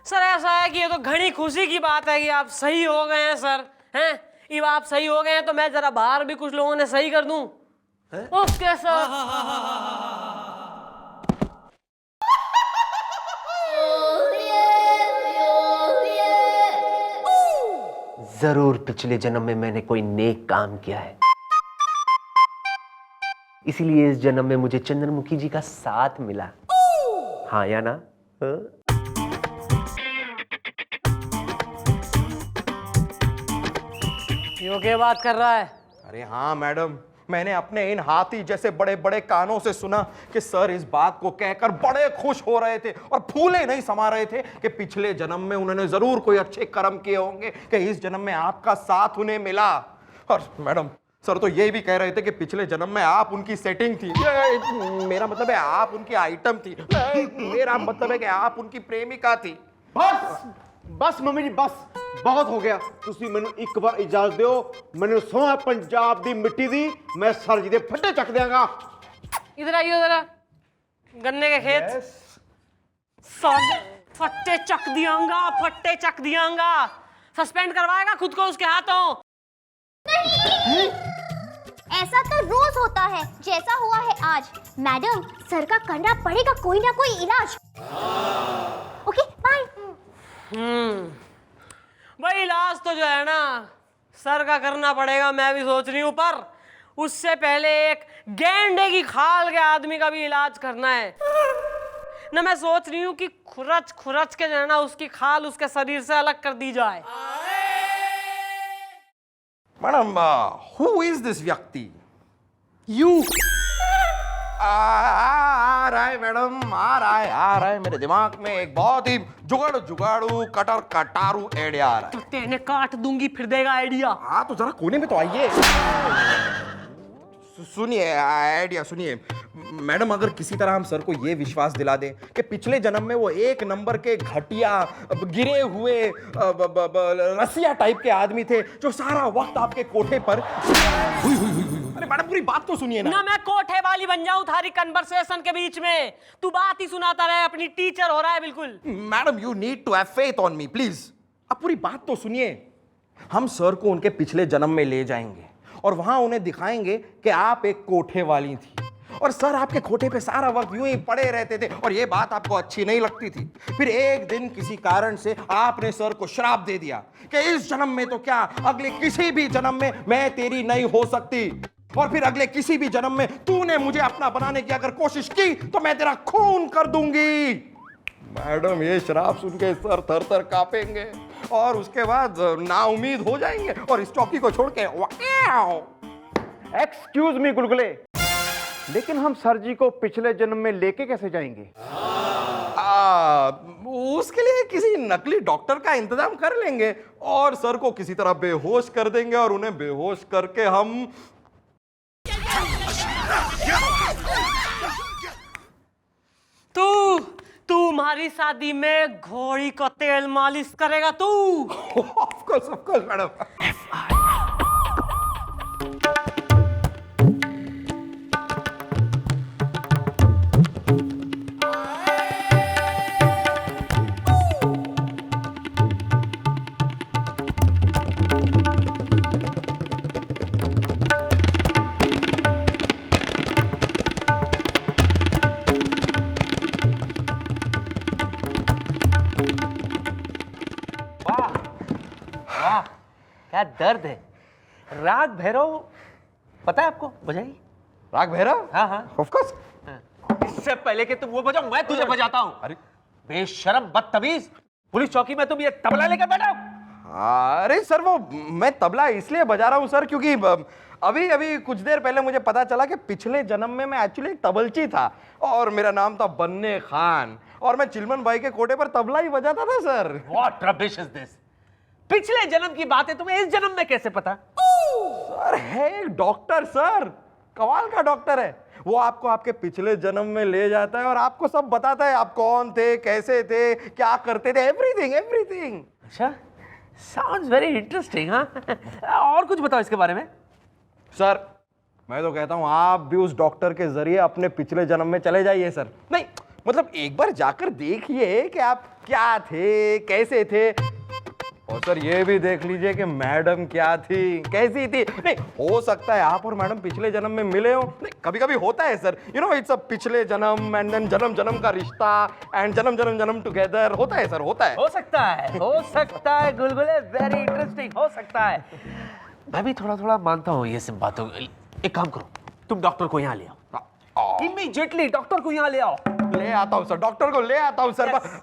Sir ऐसा है कि ये तो घनी खुशी की बात है कि आप सही हो गए हैं सर। हैं अब आप सही हो गए हैं तो मैं जरा बाहर भी कुछ लोगों ने सही कर दूं। Okay sir. जरूर पिछले जन्म में मैंने कोई नेक काम किया है, इसीलिए इस जन्म में मुझे चंद्रमुखी जी का साथ मिला। हाँ या ना? यो क्या बात कर रहा है? अरे हाँ मैडम, मैंने अपने इन हाथी जैसे बड़े बड़े कानों से सुना कि सर इस बात को कहकर बड़े खुश हो रहे थे और फूले नहीं समा रहे थे कि पिछले जन्म में उन्होंने जरूर कोई अच्छे कर्म किए होंगे कि इस जन्म में आपका साथ उन्हें मिला। और मैडम सर तो ये भी कह रहे थे कि पिछले जन्म में आप उनकी सेटिंग थी। मेरा मतलब है आप उनकी आइटम थी। मेरा मतलब है कि आप उनकी प्रेमिका थी। बस बस मम्मी जी बस बहुत हो गया। ਤੁਸੀਂ ਮੈਨੂੰ ਇੱਕ ਵਾਰ ਇਜਾਜ਼ਤ ਦਿਓ, ਮੈਨੂੰ ਸੋਹਣਾ ਪੰਜਾਬ ਦੀ ਮਿੱਟੀ ਦੀ ਮੈਂ ਸਰ ਜੀ ਦੇ ਫੱਟੇ ਚੱਕ ਦਿਆਂਗਾ। इधर आइए जरा। गन्ने के खेत फट्टे चक दियांगा, फट्टे चक दियांगा। सस्पेंड करवाएगा खुद को उसके हाथों। नहीं, ऐसा तो रोज होता है, जैसा हुआ है आज। मैडम सर का करना पड़ेगा कोई ना कोई इलाज। Okay bye. भाई इलाज तो जो है ना सर का करना पड़ेगा, मैं भी सोच रही हूँ, पर उससे पहले एक गेंडे की खाल के आदमी का भी इलाज करना है ना। मैं सोच रही हूँ कि खुरच खुरच के जो है ना उसकी खाल उसके शरीर से अलग कर दी जाए। मैडम हु इज दिस व्यक्ति? यू। आ रहा है मैडम, आ रहा है मेरे दिमाग में एक बहुत ही जुगाड़ू कटर कटारू आइडिया आ रहा है। तो तेने काट दूंगी फिर देगा आइडिया। हाँ तो जरा कोने में तो आइए। सुनिए आइडिया सुनिए मैडम, अगर किसी तरह हम सर को ये विश्वास दिला दें कि पिछले जन्म में वो एक नंबर के घटिया गिरे हुए रसिया टाइप के आदमी थे जो सारा वक्त आपके कोठे पर अरे मैडम पूरी बात तो सुनिए ना। मैं कोठे वाली बन जाऊं थारी कन्वर्सेशन के बीच में, तू बात ही सुनाता रहे, अपनी टीचर हो रहा है बिल्कुल। Madam you need to have faith on me please. अब पूरी बात तो सुनिए। हम सर को उनके पिछले जन्म में ले जाएंगे और वहां उन्हें दिखाएंगे कि आप एक कोठे वाली थी और सर आपके कोठे पे सारा वक्त यूं ही पड़े रहते थे और ये बात आपको अच्छी नहीं लगती थी। फिर एक दिन किसी कारण से आपने सर को श्राप दे दिया कि इस जन्म में तो क्या अगले किसी भी जन्म में मैं तेरी नहीं हो सकती, और फिर अगले किसी भी जन्म में तूने मुझे अपना बनाने की अगर कोशिश की तो मैं तेरा खून कर दूंगी। मैडम ये श्राप सुन के सर थर थर कांपेंगे और उसके बाद नाउम्मीद हो जाएंगे और इस चौकी को छोड़ के एक्सक्यूज मी गुलगुले, लेकिन हम सर जी को पिछले जन्म में लेके कैसे जाएंगे? उसके लिए किसी नकली डॉक्टर का इंतजाम कर लेंगे और सर को किसी तरह बेहोश कर देंगे और उन्हें बेहोश करके हम तुम्हारी शादी में घोड़ी को तेल मालिश करेगा तू। Of course madam. क्या दर्द है। राग भैरव पता है आपको? बजाइए। राग भैरव? हाँ हाँ ऑफ कोर्स। इससे पहले कि तुम वो बजाओ मैं तुझे बजाता हूँ। अरे बेशरम बदतमीज, पुलिस चौकी में तुम ये तबला लेकर बैठा हो। अरे सर वो मैं तबला इसलिए बजा रहा हूँ सर क्योंकि अभी कुछ देर पहले मुझे पता चला कि पिछले जन्म में मैं एक्चुअली एक तबलची था और मेरा नाम था बन्ने खान और मैं चिलमन भाई के कोठे पर तबला ही बजाता था sir. What rubbish is this? पिछले जन्म की बात है, तुम्हें इस जन्म में कैसे पता? सर है एक डॉक्टर सर, कमाल का डॉक्टर है। वो आपको आपके पिछले जन्म में ले जाता है और आपको सब बताता है आप कौन थे, कैसे थे, क्या करते थे, एवरीथिंग। अच्छा, sounds very interesting, हाँ? और कुछ बताओ इसके बारे में। सर मैं तो कहता हूं आप भी उस डॉक्टर के जरिए अपने पिछले जन्म में चले जाइए सर। नहीं मतलब एक बार जाकर देखिए कि आप क्या थे, कैसे थे। और सर ये भी देख लीजिए कि मैडम क्या थी, कैसी थी। नहीं, हो सकता है आप और मैडम पिछले जन्म में मिले हो। नहीं, कभी कभी होता है sir, you know it's a पिछले जन्म एंड देन जन्म जन्म का रिश्ता एंड जन्म जन्म जन्म टुगेदर। होता है सर, होता है। हो सकता है गुलगुले, वेरी इंटरेस्टिंग, हो सकता है। मैं भी थोड़ा थोड़ा मानता हूँ ये सब बातों। एक काम करो, तुम डॉक्टर को यहाँ ले आओ, इमीडिएटली डॉक्टर को यहाँ ले आओ। ले आता हूँ सर, डॉक्टर को ले आता हूँ सर।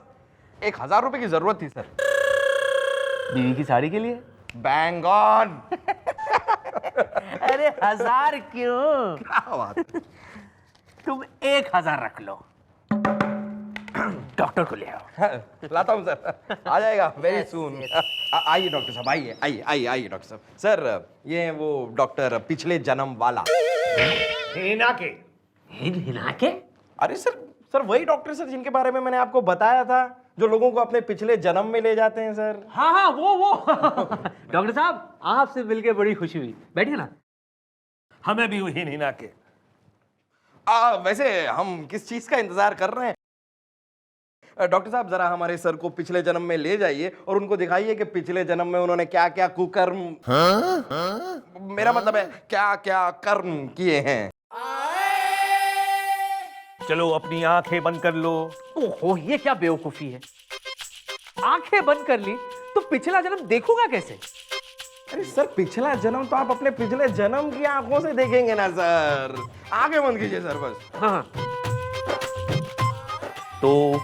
1000 रुपए की जरूरत थी सर, बीवी की साड़ी के लिए। Bang on. अरे 1000 क्यों? क्या बात है? तुम 1000 रख लो, डॉक्टर को ले आओ। लाता हूँ सर, आ जाएगा वेरी सून। आइए डॉक्टर साहब, आइए आइए आइए आइए डॉक्टर साहब। सर ये वो डॉक्टर पिछले जन्म वाला। हिना के हिना के? अरे सर, सर वही डॉक्टर सर जिनके बारे में मैंने आपको बताया था, जो लोगों को अपने पिछले जन्म में ले जाते हैं सर। हाँ वो डॉक्टर साहब, आपसे मिलके बड़ी खुशी हुई, बैठिए ना। हमें भी हुई हिना के। वैसे हम किस चीज का इंतजार कर रहे हैं? डॉक्टर साहब जरा हमारे सर को पिछले जन्म में ले जाइए और उनको दिखाइए कि पिछले जन्म में उन्होंने क्या क्या कुकर्म, मेरा मतलब है क्या क्या कर्म किए हैं। चलो अपनी आंखें बंद कर लो। ओहो, ये क्या बेवकूफी है? आंखें बंद कर ली तो पिछला जन्म देखूंगा कैसे? अरे सर, पिछला जन्म तो आप अपने पिछले जन्म की आंखों से देखेंगे ना सर। आंखें बंद कीजिए सर बस। हाँ। तो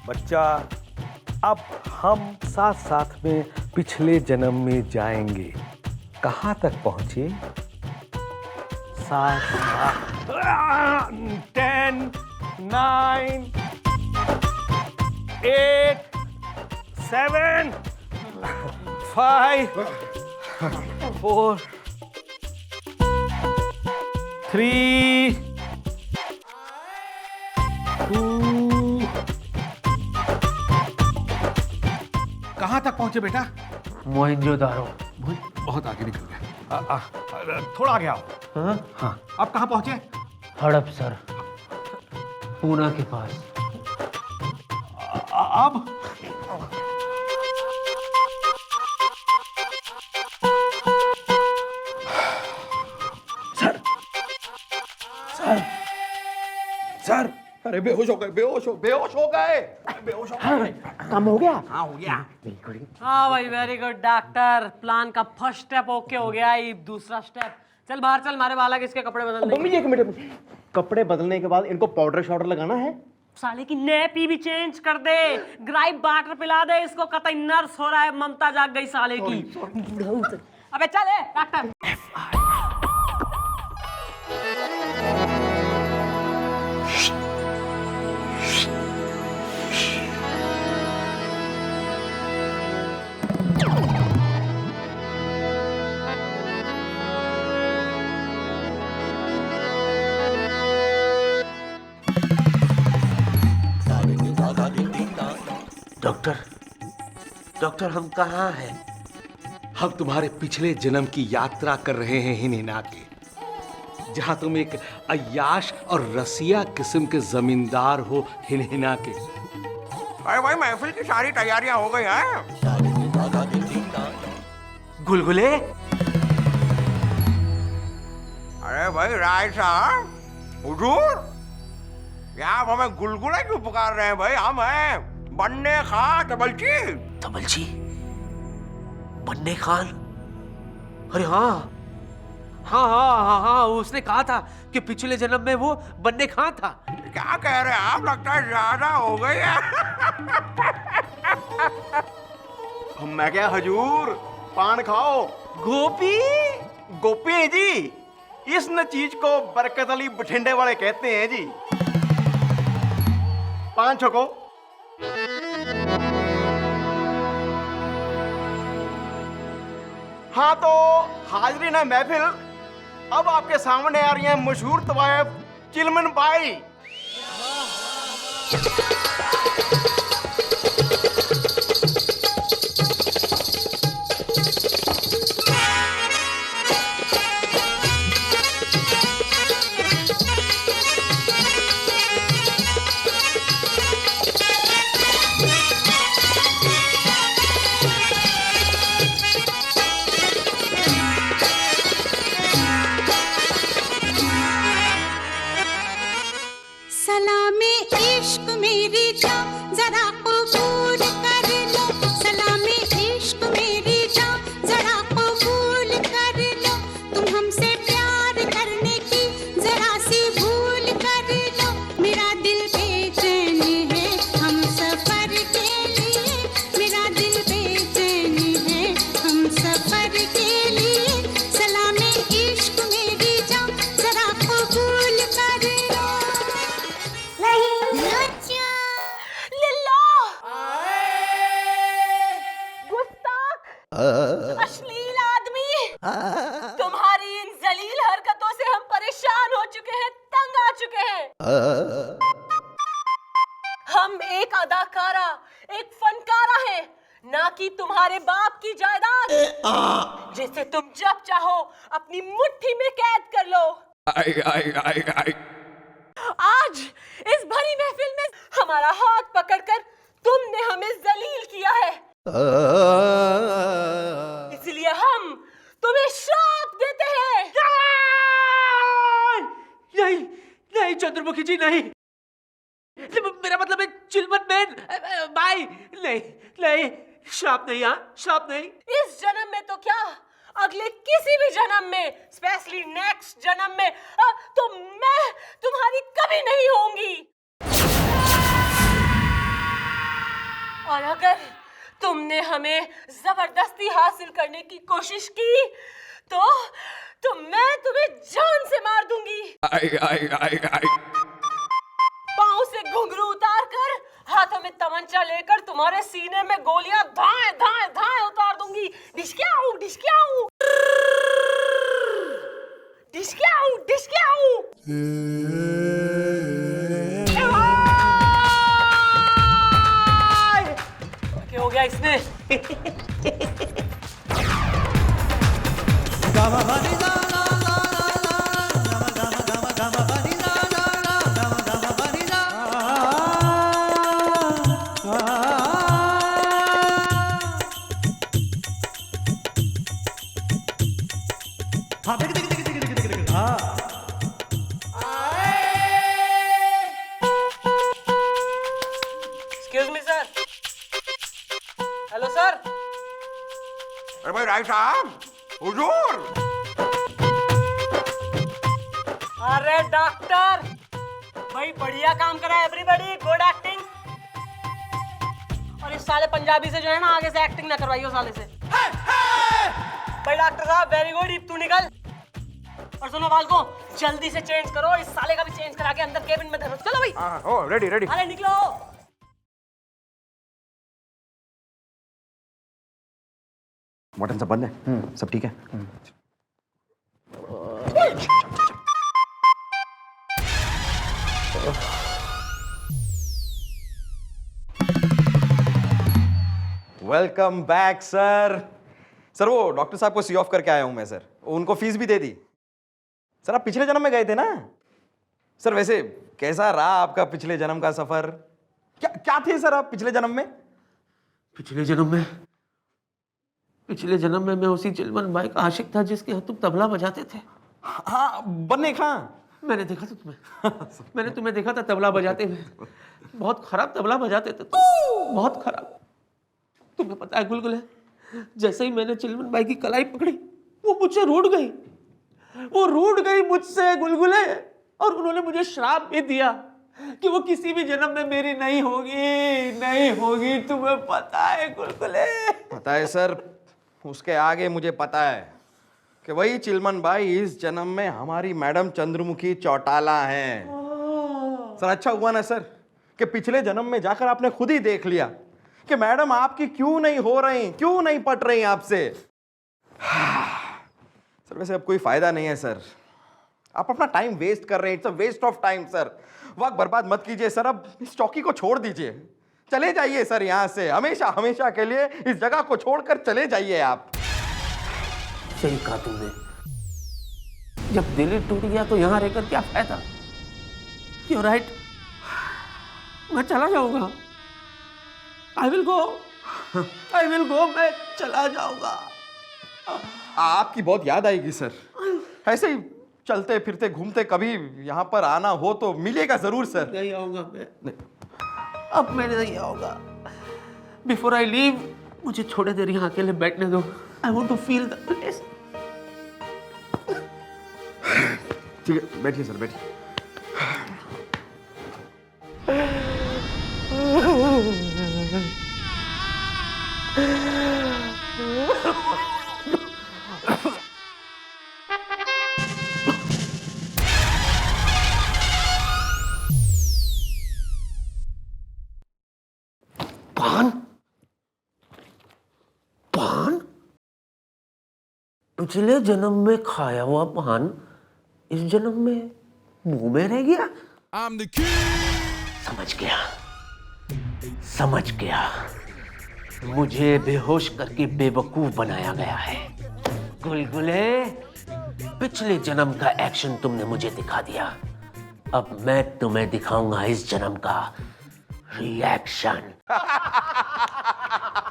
बच्चा, अब हम साथ साथ में पिछले जन्म में जाएंगे। कहां तक पहुंचे? 10 9 8 7 5 4 3 2। कहां तक पहुंचे बेटा? मोहनजोदारो। बहुत आगे निकल गए। थोड़ा आगे आओ। हाँ, अब कहां पहुंचे? हड़प सर, पूना के पास। अब सर, अरे बेहोश हो गए, बेहोश हो गए, बेहोश हो गए। काम हो गया? हाँ हो गया। हाँ भाई, वेरी गुड डॉक्टर। प्लान का फर्स्ट स्टेप ओके हो गया, ये दूसरा स्टेप। चल बाहर चल, मारे बाला के इसके कपड़े बदल मम्मी दे। एक मिनट, कपड़े बदलने के बाद इनको पाउडर शाउडर लगाना है? साले की नैपी भी चेंज कर दे, ग्राइप वाटर पिला दे इसको, कतई नर्स हो रहा है, ममता जाग गई साले की। अबे चल डॉक्टर। डॉक्टर हम कहाँ हैं? हम तुम्हारे पिछले जन्म की यात्रा कर रहे हैं हिना के, जहां तुम एक अय्याश और रसिया किस्म के जमींदार हो हिना के। अरे भाई, महफिल की सारी तैयारियां हो गई हैं। गुलगुले? अरे भाई राय साहब, हुजूर, क्या आप हमें गुलगुला क्यों पुकार रहे हैं भाई? हम हैं बन्ने खां तबलची। तबलची? बन्ने खान? अरे हाँ हाँ हाँ हाँ हाँ, उसने कहा था कि पिछले जन्म में वो बन्ने खान था। क्या कह रहे हैं आप? लगता है ज्यादा हो गई है। मैं क्या हुजूर, पान खाओ। गोपी? गोपी जी, इस न चीज को बरकत अली बठिंडे वाले कहते हैं जी। पान छको। हाँ तो हाजरीन है महफिल, अब आपके सामने आ रही है मशहूर तवायफ चिलमन बाई। अश्लील आदमी, तुम्हारी इन जलील हरकतों से हम परेशान हो चुके हैं, तंग आ चुके हैं। हम एक अदाकारा, एक फनकारा है, ना कि तुम्हारे बाप की जायदाद जिसे तुम जब चाहो अपनी मुट्ठी में कैद कर लो। आज इस भरी महफिल में हमारा हाथ पकड़कर तुमने हमें जलील किया है, इसलिए हम तुम्हें श्राप देते हैं। नहीं नहीं चंद्रमुखी जी, नहीं, मेरा मतलब है चिलमन बेन भाई, नहीं नहीं, श्राप नहीं, हाँ श्राप नहीं। इस जन्म में तो क्या, अगले किसी भी जन्म में, स्पेशली नेक्स्ट जन्म में तो मैं तुम्हारी कभी नहीं होंगी। और अगर तुमने हमें जबरदस्ती हासिल करने की कोशिश की तो मैं तुम्हें जान से मार दूंगी। पाँव से घुंघरू उतार कर, हाथों में तमंचा लेकर तुम्हारे सीने में गोलियां धाए धाए धाए उतार दूंगी। डिशक्याऊ डिशक्याऊ डिशक्याऊ डिशक्याऊ। क्या हो गया इसमें? Excuse me, sir. Hello, sir. अरे भाई राय साहब, हुजूर। अरे डॉक्टर भाई, बढ़िया काम करा है एवरीबॉडी, गुड एक्टिंग। और इस साले पंजाबी से जो है ना, आगे से एक्टिंग ना करवाइयो साले से। भाई डॉक्टर साहब वेरी गुड, तू निकल। और सुनो बाल को, जल्दी से चेंज करो, इस साले का भी चेंज करा के अंदर केबिन में धरो। चलो भाई। हाँ, ओ रेडी रेडी। अरे निकलो। मटन सब बंद है, सब ठीक है। Welcome back sir. सर वो डॉक्टर साहब को सी ऑफ करके आया हूं मैं सर, उनको फीस भी दे दी। सर आप पिछले जन्म में गए थे ना सर? वैसे कैसा रहा आपका पिछले जन्म का सफर? क्या क्या थे सर आप पिछले जन्म में? पिछले जन्म में मैं उसी चिलमन भाई का आशिक था जिसके हाथ तुम तबला बजाते थे। हाँ, बनने खां। मैंने देखा था तुम्हें, मैंने तुम्हें देखा था तबला बजाते हुए। बहुत खराब तबला बजाते थे तुम, बहुत खराब। तुम्हें पता है गुलगुले, जैसे ही मैंने चिलमन भाई की कलाई पकड़ी, वो मुझसे रूठ गई, वो रूठ गई मुझसे गुलगुले। और उन्होंने मुझे श्राप भी दिया कि वो किसी भी जन्म में मेरी नहीं होगी, नहीं होगी। तुम्हें पता है गुलगुले? पता है सर, उसके आगे मुझे पता है कि वही चिलमन भाई इस जन्म में हमारी मैडम चंद्रमुखी चौटाला हैं। सर अच्छा हुआ ना सर कि पिछले जन्म में जाकर आपने खुद ही देख लिया कि मैडम आपकी क्यों नहीं हो रही, क्यों नहीं पट रही आपसे। सर वैसे अब कोई फायदा नहीं है सर, आप अपना टाइम वेस्ट कर रहे हैं। It's a waste of time sir. वक्त बर्बाद मत कीजिए सर, अब इस चौकी को छोड़ दीजिए, चले जाइए सर यहाँ से, हमेशा हमेशा के लिए इस जगह को छोड़कर चले जाइए आप। सही कहा तुमने, जब दिल ही टूट गया तो यहाँ रहकर क्या फायदा। You're right, मैं चला जाऊंगा। I will go, मैं चला जाऊंगा। आपकी बहुत याद आएगी सर, ऐसे ही चलते फिरते घूमते कभी यहाँ पर आना हो तो मिलेगा जरूर सर। नहीं आऊंगा मैं, अब मैं नहीं आऊंगा। बिफोर आई लीव, मुझे थोड़ी देर यहाँ अकेले बैठने दो। I want to feel the place. ठीक है, बैठिए सर, बैठिए। पान, पान, पिछले जन्म में खाया हुआ पान इस जन्म में मुंह में रह गया। समझ गया, मुझे बेहोश करके बेवकूफ बनाया गया है। गुलगुले, पिछले जन्म का एक्शन तुमने मुझे दिखा दिया, अब मैं तुम्हें दिखाऊंगा इस जन्म का रिएक्शन।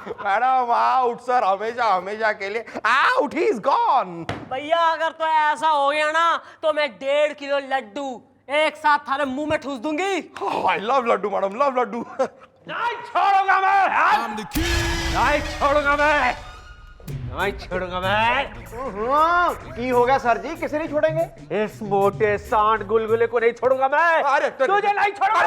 मैडम आउट सर, हमेशा हमेशा के लिए आउट, ही इज गॉन। भैया अगर तो ऐसा हो गया ना तो मैं 1.5 किलो लड्डू एक साथ थारे मुंह में ठूस दूंगी। I love laddoo madam, love laddoo. नहीं छोड़ूंगा मैं, नहीं छोड़ूंगा मैं, नहीं छोड़ूंगा मैं। की हो गया सर जी, किसे नहीं छोड़ेंगे? इस मोटे सांड गुलगुले को नहीं छोड़ूंगा मैं। अरे तुझे नहीं छोड़ूंगा।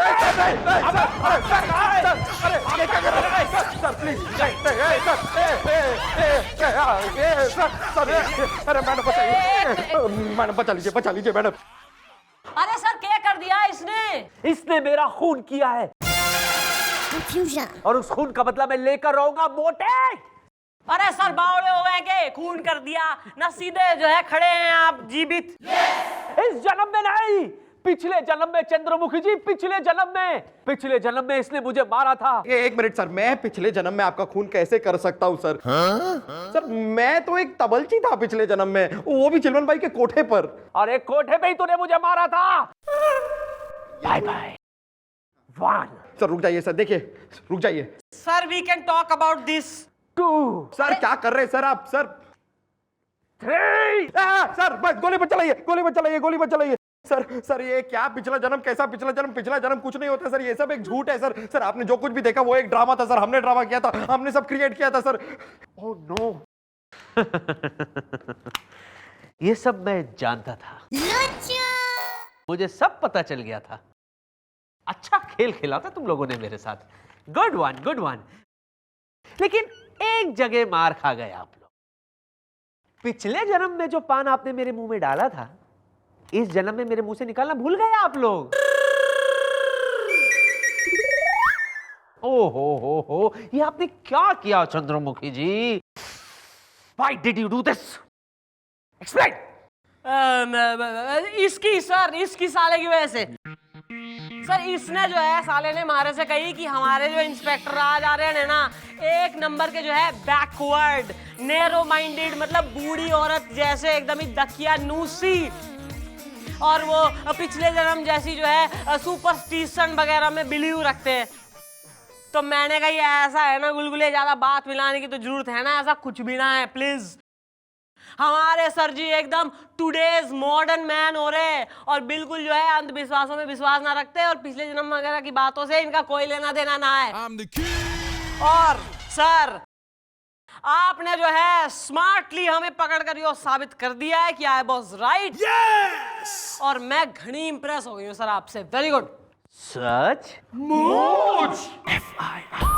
अरे मैडम बचाइए, मैडम बचा लीजिए मैडम। अरे सर क्या कर दिया इसने? इसने मेरा खून किया है और उस खून का बदला मैं लेकर रहूंगा मोटे। अरे सर बावड़े हो गए के खून कर दिया ना, सीधे जो है खड़े हैं आप जीवित। इस जन्म में नहीं, पिछले जन्म में चंद्रमुखी जी, पिछले जन्म में इसने मुझे मारा था। एक मिनट सर, मैं पिछले जन्म में आपका खून कैसे कर सकता हूँ सर? सर मैं तो एक तबलची था पिछले जन्म में, वो भी चिलवन भाई के कोठे पर। अरे कोठे पे ही तूने मुझे मारा था। Bye by one. सर रुक जाइए सर, देखिए रुक जाइए sir we can talk about this. 2 sir. क्या कर रहे हैं सर आप? सर 3 सर बस गोली मत चलाइए। सर ये क्या पिछला जन्म, कैसा पिछला जन्म कुछ नहीं होता सर, ये सब एक झूठ है सर। सर आपने जो कुछ भी देखा वो एक ड्रामा था सर, हमने ड्रामा किया था, हमने सब क्रिएट किया था सर। Oh no. ये सब मैं जानता था, मुझे सब पता चल गया था। अच्छा खेल खेला था तुम लोगों ने मेरे साथ, गुड वन। लेकिन एक जगह मार खा गए आप लोग। पिछले जन्म में जो पान आपने मेरे मुंह में डाला था, इस जन्म में मेरे मुंह से निकालना भूल गए आप लोग। हो, ये आपने क्या किया चंद्रमुखी जी? Why did you do this? Explain. इसकी साले की वजह से सर, इसने जो है साले ने हमारे से कही कि हमारे जो इंस्पेक्टर राज आ रहे हैं ना, एक नंबर के जो है बैकवर्ड, नैरो माइंडेड, मतलब बूढ़ी औरत जैसे एकदम ही दकिया नूसी, और वो पिछले जन्म जैसी जो है सुपरस्टिशन वगैरह में बिलीव रखते हैं। तो मैंने कहा ये ऐसा है ना गुलगुले, ज्यादा बात मिलाने की तो जरूरत है ना, ऐसा कुछ भी ना है प्लीज। हमारे सर जी एकदम टुडेज मॉडर्न मैन हो रहे हैं और बिल्कुल जो है अंधविश्वासों में विश्वास ना रखते और पिछले जन्म वगैरह की बातों से इनका कोई लेना देना ना है। और सर आपने जो है स्मार्टली हमें पकड़कर ये साबित कर दिया है कि आई वाज राइट। और मैं घनी इंप्रेस हो गई हूँ सर आपसे। Very good. सच? मूच। FIR